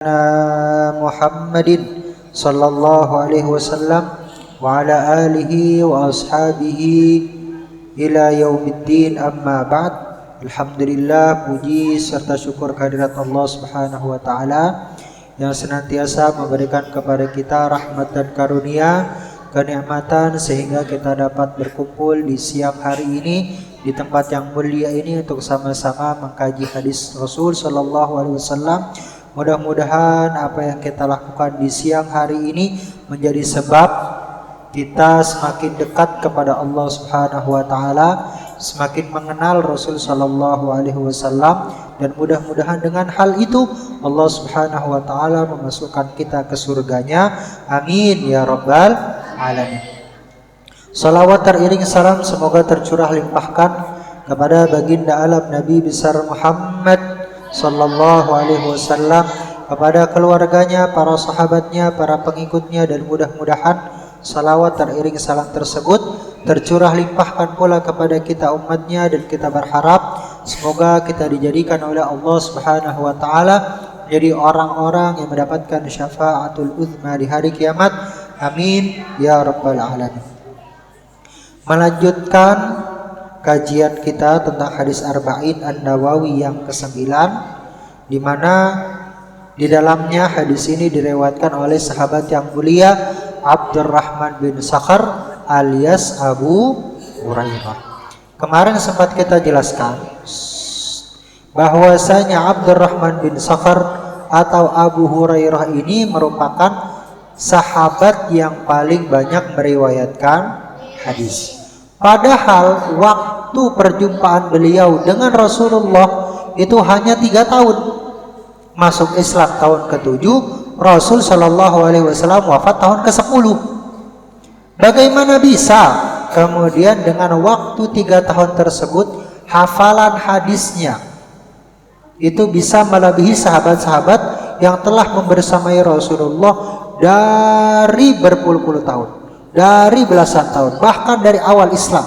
Muhammadin sallallahu alaihi wasallam wa ala alihi wa ashabihi ila yaumiddin, amma ba'd. Alhamdulillah, puji serta syukur kehadirat Allah Subhanahu wa taala yang senantiasa memberikan kepada kita rahmat dan karunia, kenikmatan sehingga kita dapat berkumpul di siang hari ini di tempat yang mulia ini untuk sama-sama mengkaji hadis Rasul sallallahu alaihi wasallam. Mudah-mudahan apa yang kita lakukan di siang hari ini menjadi sebab kita semakin dekat kepada Allah Subhanahu wa taala, semakin mengenal Rasul sallallahu alaihi wasallam, dan mudah-mudahan dengan hal itu Allah Subhanahu wa taala memasukkan kita ke surganya. Amin ya rabbal alamin. Salawat teriring salam semoga tercurah limpahkan kepada baginda alam Nabi besar Muhammad sallallahu alaihi wasallam, kepada keluarganya, para sahabatnya, para pengikutnya, dan mudah-mudahan salawat teriring salam tersebut tercurah limpahkan pula kepada kita umatnya, dan kita berharap semoga kita dijadikan oleh Allah Subhanahu wa taala jadi orang-orang yang mendapatkan syafaatul uzma di hari kiamat. Amin ya rabbal alamin. Melanjutkan kajian kita tentang hadis Arba'in An-Nawawi yang ke-9, di mana di dalamnya hadis ini direwatkan oleh sahabat yang mulia Abdurrahman bin Sakhar alias Abu Hurairah. Kemarin sempat kita jelaskan bahwasanya Abdurrahman bin Sakhar atau Abu Hurairah ini merupakan sahabat yang paling banyak meriwayatkan hadis. Padahal waktu perjumpaan beliau dengan Rasulullah itu hanya 3 tahun. Masuk Islam tahun ke-7, Rasul sallallahu alaihi wasallam wafat tahun ke-10. Bagaimana bisa kemudian dengan waktu 3 tahun tersebut hafalan hadisnya itu bisa melebihi sahabat-sahabat yang telah membersamai Rasulullah dari berpuluh-puluh tahun, dari belasan tahun, bahkan dari awal Islam.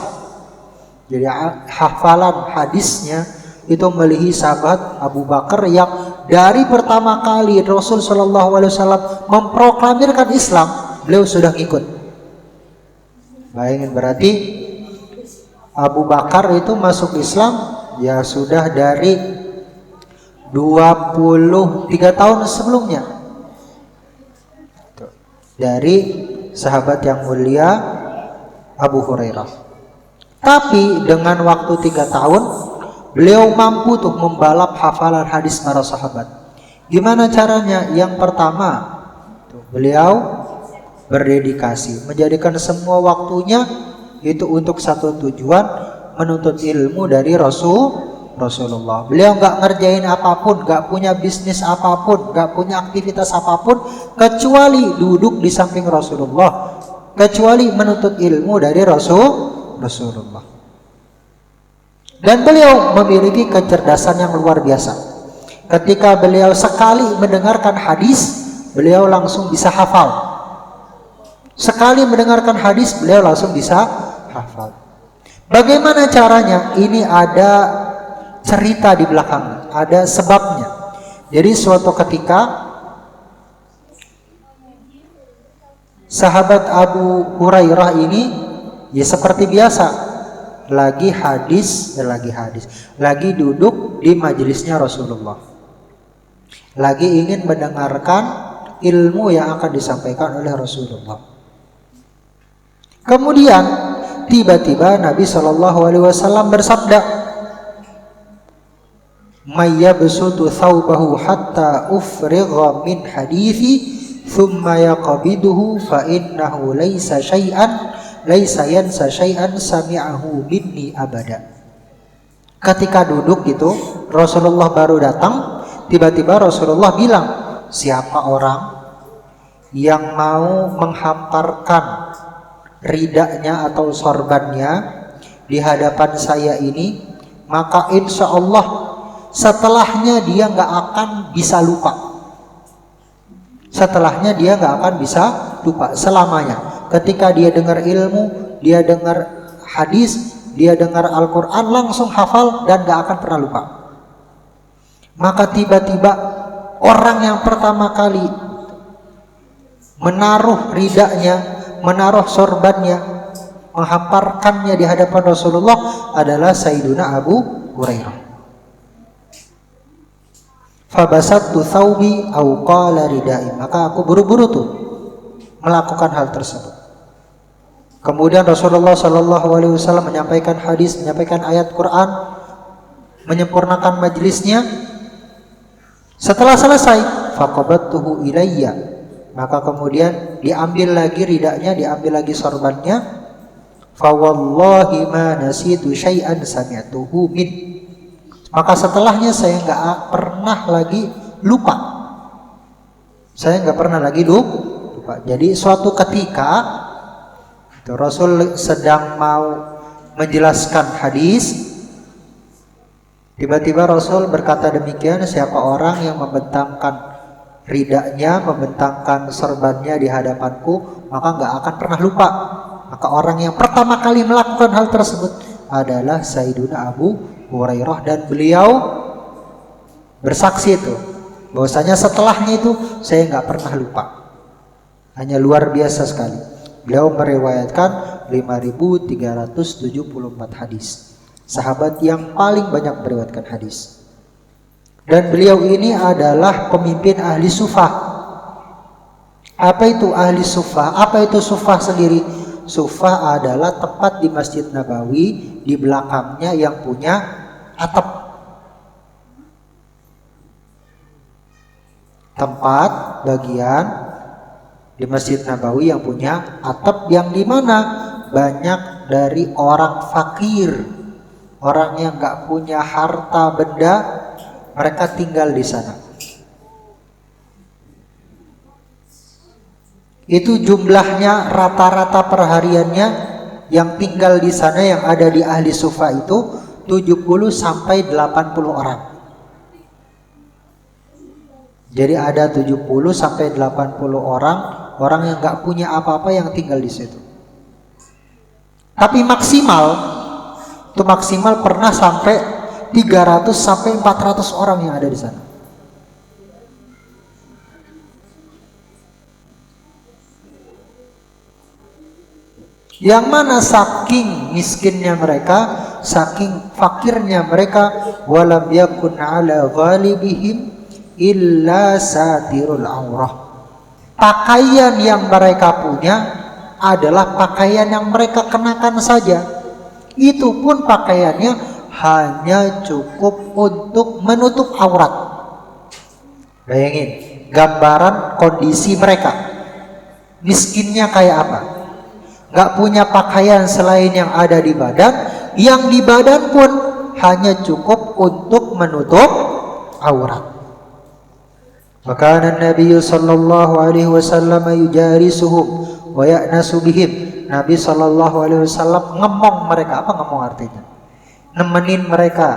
Jadi hafalan hadisnya itu melebihi sahabat Abu Bakar yang dari pertama kali Rasul sallallahu alaihi wasallam memproklamirkan Islam, beliau sudah ikut. Bayangin, berarti Abu Bakar itu masuk Islam ya sudah dari 23 tahun sebelumnya. Dari sahabat yang mulia Abu Hurairah. Tapi dengan waktu 3 tahun beliau mampu tuh membalap hafalan hadis para sahabat. Gimana caranya? Yang pertama, beliau berdedikasi, menjadikan semua waktunya itu untuk satu tujuan, menuntut ilmu dari Rasulullah. Beliau nggak ngerjain apapun, nggak punya bisnis apapun, nggak punya aktivitas apapun kecuali duduk di samping Rasulullah, kecuali menuntut ilmu dari Rasulullah. Dan beliau memiliki kecerdasan yang luar biasa. Ketika beliau sekali mendengarkan hadis, beliau langsung bisa hafal. Sekali mendengarkan hadis, beliau langsung bisa hafal. Bagaimana caranya? Ini ada cerita di belakang, ada sebabnya. Jadi suatu ketika sahabat Abu Hurairah ini ya seperti biasa lagi duduk di majelisnya Rasulullah, lagi ingin mendengarkan ilmu yang akan disampaikan oleh Rasulullah. Kemudian tiba-tiba Nabi Shallallahu Alaihi Wasallam bersabda, "Mayyabsutu thawbahu hatta ufrigha min hadithi thumma yaqbiduhu fa innahu laysa yansa syai'an sami'ahu minni abada." Ketika duduk gitu, Rasulullah baru datang, tiba-tiba Rasulullah bilang, "Siapa orang yang mau menghamparkan ridanya atau sorbannya di hadapan saya ini, maka insya Allah setelahnya dia nggak akan bisa lupa. Setelahnya dia nggak akan bisa lupa selamanya. Ketika dia dengar ilmu, dia dengar hadis, dia dengar Al-Quran, langsung hafal dan nggak akan pernah lupa." Maka tiba-tiba orang yang pertama kali menaruh ridanya, menaruh sorbannya, menghamparkannya di hadapan Rasulullah adalah Sayyiduna Abu Hurairah. Fabasattu thawbi au qala ridai, maka aku buru-buru tuh melakukan hal tersebut. Kemudian Rasulullah Shallallahu Alaihi Wasallam menyampaikan hadis, menyampaikan ayat Quran, menyempurnakan majlisnya. Setelah selesai, faqabattuhu ilayya, maka kemudian diambil lagi ridanya, diambil lagi sorbannya. Fawallahi ma nasitu syai'an sami'tuhu min, maka setelahnya saya nggak pernah lagi lupa. Saya nggak pernah lagi lupa. Jadi suatu ketika Rasul sedang mau menjelaskan hadis, tiba-tiba Rasul berkata demikian, siapa orang yang membentangkan ridanya, membentangkan sorbannya di hadapanku, maka nggak akan pernah lupa. Maka orang yang pertama kali melakukan hal tersebut adalah Sayyiduna Abu Hurairah, dan beliau bersaksi itu bahwasanya setelahnya itu saya nggak pernah lupa. Hanya luar biasa sekali. Beliau meriwayatkan 5.374 hadis. Sahabat yang paling banyak meriwayatkan hadis. Dan beliau ini adalah pemimpin ahli sufah. Apa itu ahli sufah? Apa itu sufah sendiri? Sufah adalah tempat di Masjid Nabawi, di belakangnya yang punya atap. Tempat bagian di Masjid Nabawi yang punya atap, yang dimana banyak dari orang fakir, orang yang nggak punya harta benda, mereka tinggal di sana. Itu jumlahnya rata-rata perhariannya yang tinggal di sana, yang ada di ahli sufa itu 70 sampai 80 orang. Jadi ada 70 sampai 80 orang yang nggak punya apa-apa yang tinggal di situ. Tapi maksimal pernah sampai 300 sampai 400 orang yang ada di sana. Yang mana saking miskinnya mereka, saking fakirnya mereka, walam yakun ala ghalibihim illa satirul aurah. Pakaian yang mereka punya adalah pakaian yang mereka kenakan saja. Itu pun pakaiannya hanya cukup untuk menutup aurat. Bayangin gambaran kondisi mereka. Miskinnya kayak apa? Gak punya pakaian selain yang ada di badan, yang di badan pun hanya cukup untuk menutup aurat. Maka Nabi sallallahu alaihi wasallam yujarisuhum wa ya'nasu bihim. Nabi sallallahu alaihi wasallam ngemong mereka. Apa ngemong artinya? Nemenin mereka.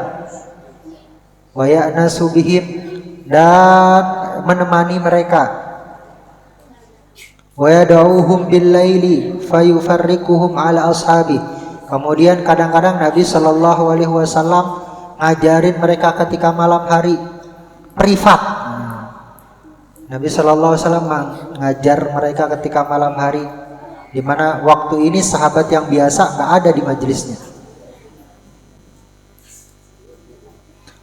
Wa ya'nasu bihim, dan menemani mereka. Wa yad'uhum bil laili fayufarriquhum ala ashabi. Kemudian kadang-kadang Nabi sallallahu alaihi wasallam ngajarin mereka ketika malam hari privat. Nabi Shallallahu Alaihi Wasallam ngajar mereka ketika malam hari, di mana waktu ini sahabat yang biasa nggak ada di majelisnya.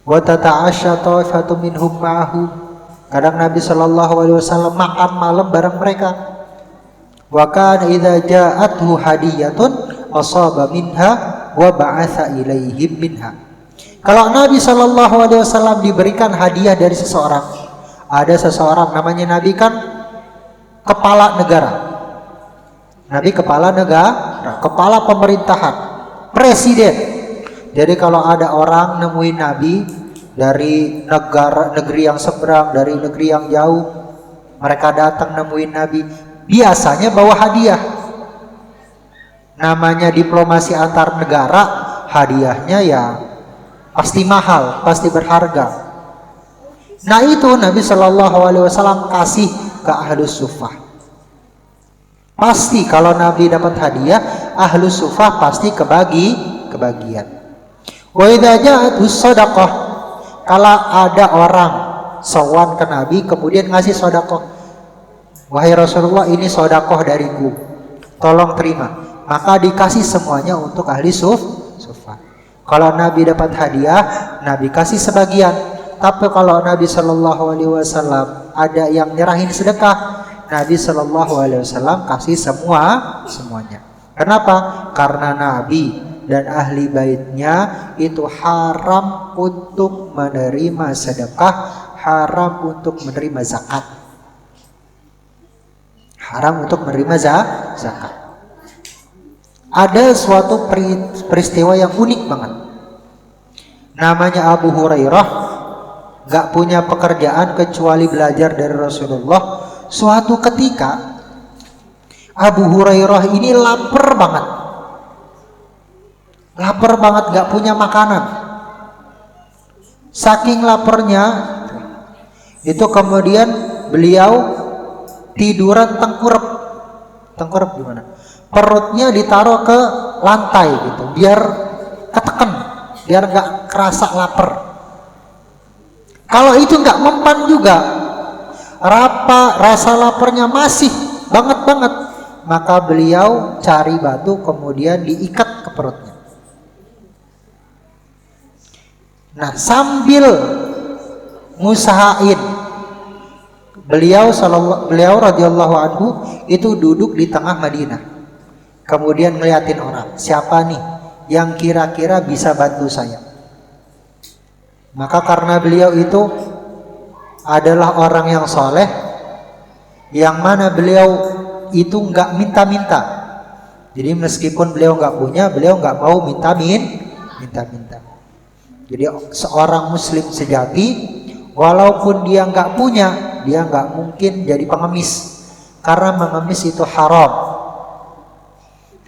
Wa tata'asha ta'ifatu minhum ma'ahu. Kadang Nabi Shallallahu Alaihi Wasallam makan malam bareng mereka. Wa kana idza ja'athu hadiyatun asaba minha wa ba'atha ilaihim minha. Kalau Nabi Shallallahu Alaihi Wasallam diberikan hadiah dari seseorang, ada seseorang namanya Nabi kan kepala negara. Nabi kepala negara, kepala pemerintahan, presiden. Jadi kalau ada orang nemuin Nabi dari negeri yang seberang, dari negeri yang jauh, mereka datang nemuin Nabi, biasanya bawa hadiah. Namanya diplomasi antar negara, hadiahnya ya pasti mahal, pasti berharga. Nah itu Nabi Shallallahu Alaihi Wasallam kasih ke ahlus sufah. Pasti kalau Nabi dapat hadiah, ahlus sufah pasti kebagian. Wa idza ja'atus shadaqah, kalau ada orang sowan ke Nabi, kemudian ngasih sodakoh. Wahai Rasulullah, ini sodakoh dariku, tolong terima. Maka dikasih semuanya untuk ahli sufa. Kalau Nabi dapat hadiah, Nabi kasih sebagian. Tapi kalau Nabi Shallallahu Alaihi Wasallam ada yang nyerahin sedekah, Nabi Shallallahu Alaihi Wasallam kasih semuanya. Kenapa? Karena Nabi dan ahli baitnya itu haram untuk menerima sedekah, haram untuk menerima zakat. Haram untuk menerima zakat. Ada suatu peristiwa yang unik banget. Namanya Abu Hurairah, gak punya pekerjaan kecuali belajar dari Rasulullah. Suatu ketika Abu Hurairah ini lapar banget, gak punya makanan. Saking laparnya itu kemudian beliau tiduran tengkurap gimana? Perutnya ditaruh ke lantai gitu, biar ketekan, biar gak kerasa lapar. Kalau itu nggak mempan juga, rasa laparnya masih banget, maka beliau cari batu kemudian diikat ke perutnya. Nah, sambil ngusahain, beliau radhiyallahu anhu itu duduk di tengah Madinah. Kemudian ngeliatin orang, siapa nih yang kira-kira bisa bantu saya? Maka karena beliau itu adalah orang yang soleh, yang mana beliau itu nggak minta-minta. Jadi meskipun beliau nggak punya, beliau nggak mau minta-minta. Jadi seorang muslim sejati, walaupun dia nggak punya, dia nggak mungkin jadi pengemis, karena mengemis itu haram.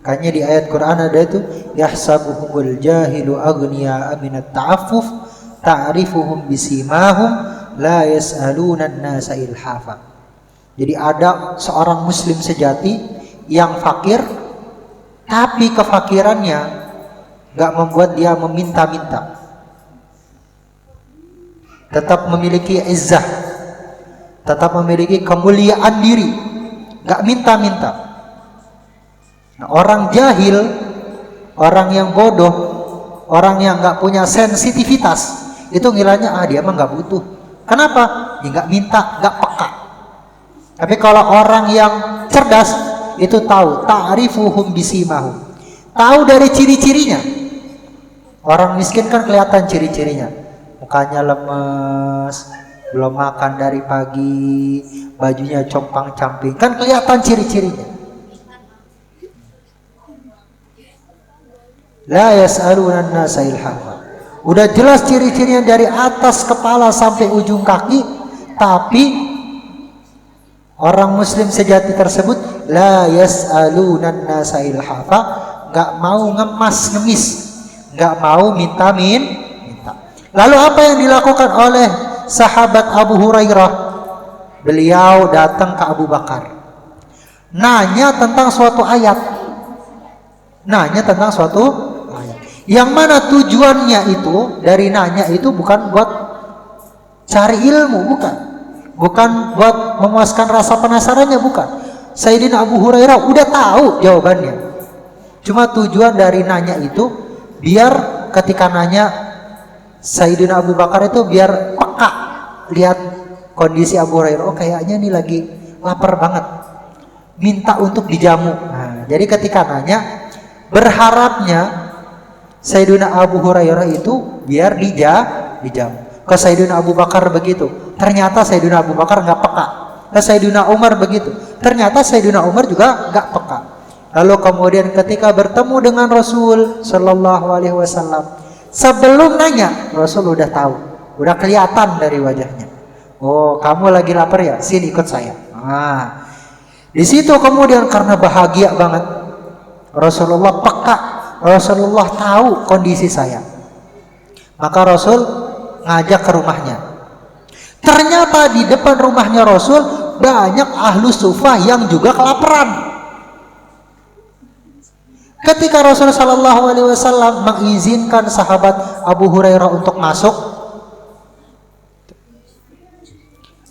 Makanya di ayat Quran ada itu, yahsabuhumul jahilu aghniya minat ta'affuf ta'rifuhum bisimahum la yas'aluna an-nasa ilhafa. Jadi ada seorang muslim sejati yang fakir, tapi kefakirannya gak membuat dia meminta-minta. Tetap memiliki izzah, tetap memiliki kemuliaan diri, gak minta-minta. Nah, orang jahil, orang yang bodoh, orang yang gak punya sensitivitas, itu ngiranya dia mah gak butuh. Kenapa? Dia gak minta, gak peka. Tapi kalau orang yang cerdas itu tahu, ta'rifuhum bisimahum, tahu dari ciri-cirinya. Orang miskin kan kelihatan ciri-cirinya, mukanya lemes, belum makan dari pagi, bajunya compang-camping, kan kelihatan ciri-cirinya. La yas'aluna an-nasa ilhafa. Udah jelas ciri-cirinya dari atas kepala sampai ujung kaki, tapi orang muslim sejati tersebut la yas'aluna an-nasa ilhafa, enggak mau ngemis, enggak mau minta. Lalu apa yang dilakukan oleh sahabat Abu Hurairah? Beliau datang ke Abu Bakar, nanya tentang suatu ayat. Yang mana tujuannya itu dari nanya itu bukan buat cari ilmu, bukan buat memuaskan rasa penasarannya, bukan. Sayyidina Abu Hurairah udah tahu jawabannya. Cuma tujuan dari nanya itu biar ketika nanya Sayyidina Abu Bakar itu biar peka lihat kondisi Abu Hurairah. Oh, kayaknya nih lagi lapar banget, minta untuk dijamu. Nah, jadi ketika nanya berharapnya Sayyidina Abu Hurairah itu biar dijamu. Ke Sayyidina Abu Bakar begitu, ternyata Sayyidina Abu Bakar nggak peka. Ke Sayyidina Umar begitu, ternyata Sayyidina Umar juga nggak peka. Lalu kemudian ketika bertemu dengan Rasul Shallallahu Alaihi Wasallam, sebelum nanya Rasul udah tahu, udah kelihatan dari wajahnya. Oh, kamu lagi lapar ya? Sini ikut saya. Nah, di situ kemudian karena bahagia banget, Rasulullah peka. Rasulullah tahu kondisi saya, maka Rasul ngajak ke rumahnya. Ternyata di depan rumahnya Rasul banyak ahlu sufah yang juga kelaparan. Ketika Rasul Shallallahu Alaihi Wasallam mengizinkan sahabat Abu Hurairah untuk masuk,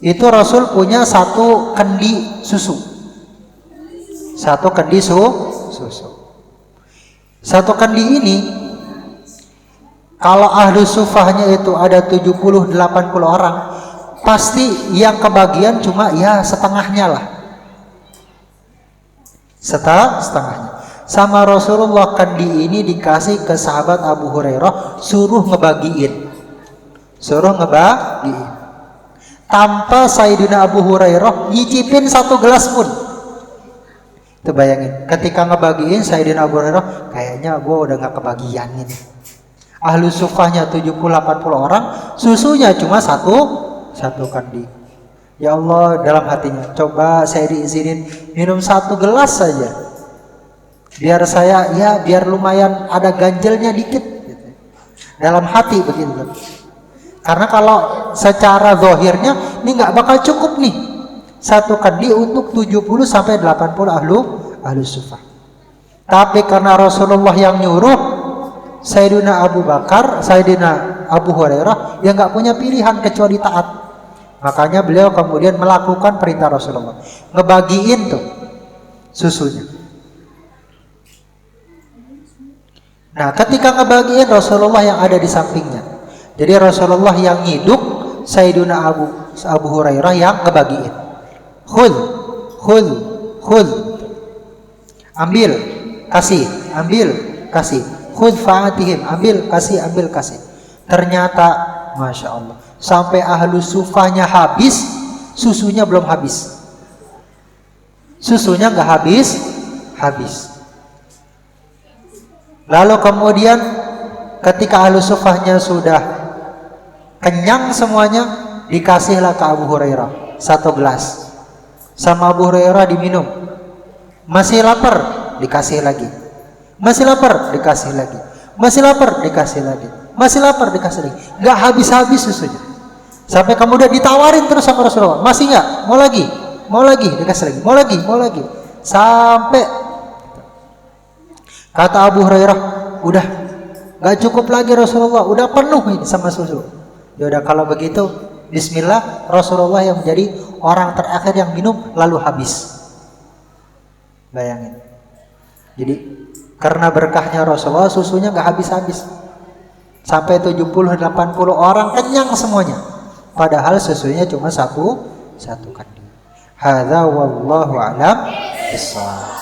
Itu Rasul punya satu kendi susu. Satu kendi susu. Satu kendi ini kalau ahlu sufahnya itu ada 70-80 orang, pasti yang kebagian cuma ya setengahnya lah. Setengahnya. Sama Rasulullah kendi ini dikasih ke sahabat Abu Hurairah, suruh ngebagiin. Tanpa Sayyidina Abu Hurairah nyicipin satu gelas pun. Itu bayangin, ketika ngebagiin Sayyidina Abu Hurairah, kayaknya gue udah gak kebagian ini. Ahlu sufahnya 70-80 orang, susunya cuma satu kandi. Ya Allah, dalam hatinya, coba saya diizinin minum satu gelas saja, biar saya biar lumayan ada ganjelnya dikit gitu. Dalam hati begitu. Karena kalau secara zahirnya ini nggak bakal cukup nih satu kandi untuk 70-80 ahlu sufah. Tapi karena Rasulullah yang nyuruh, Sayyidina Abu Bakar, Sayyidina Abu Hurairah yang nggak punya pilihan kecuali taat. Makanya beliau kemudian melakukan perintah Rasulullah, ngebagiin tuh susunya. Nah, ketika ngebagiin, Rasulullah yang ada di sampingnya. Jadi Rasulullah yang nyiduk, Sayyidina Abu Hurairah yang ngebagiin. Khudh. Ambil, kasih, ambil, kasih. Khudh fa'atihim, ambil, kasih. Ternyata, Masya Allah, sampai ahlu sufahnya habis, susunya belum habis. Susunya nggak habis. Lalu kemudian ketika ahlu sufahnya sudah kenyang semuanya, dikasihlah ke Abu Hurairah satu gelas. Sama Abu Hurairah diminum. Masih lapar, dikasih lagi. Masih lapar, dikasih lagi. Masih lapar, dikasih lagi. Masih lapar, dikasih lagi. Nggak habis-habis susunya. Sampai kemudian ditawarin terus sama Rasulullah. Masih nggak? Mau lagi, dikasih lagi. Mau lagi. Sampai kata Abu Hurairah, udah nggak cukup lagi Rasulullah, udah penuh ini sama susu. Ya udah kalau begitu, Bismillah. Rasulullah yang menjadi orang terakhir yang minum lalu habis. Bayangin. Jadi karena berkahnya Rasulullah, susunya nggak habis-habis. Sampai 70-80 orang kenyang semuanya. Padahal susunya cuma satu kandi. Hadza wallahu a'lam bishawab.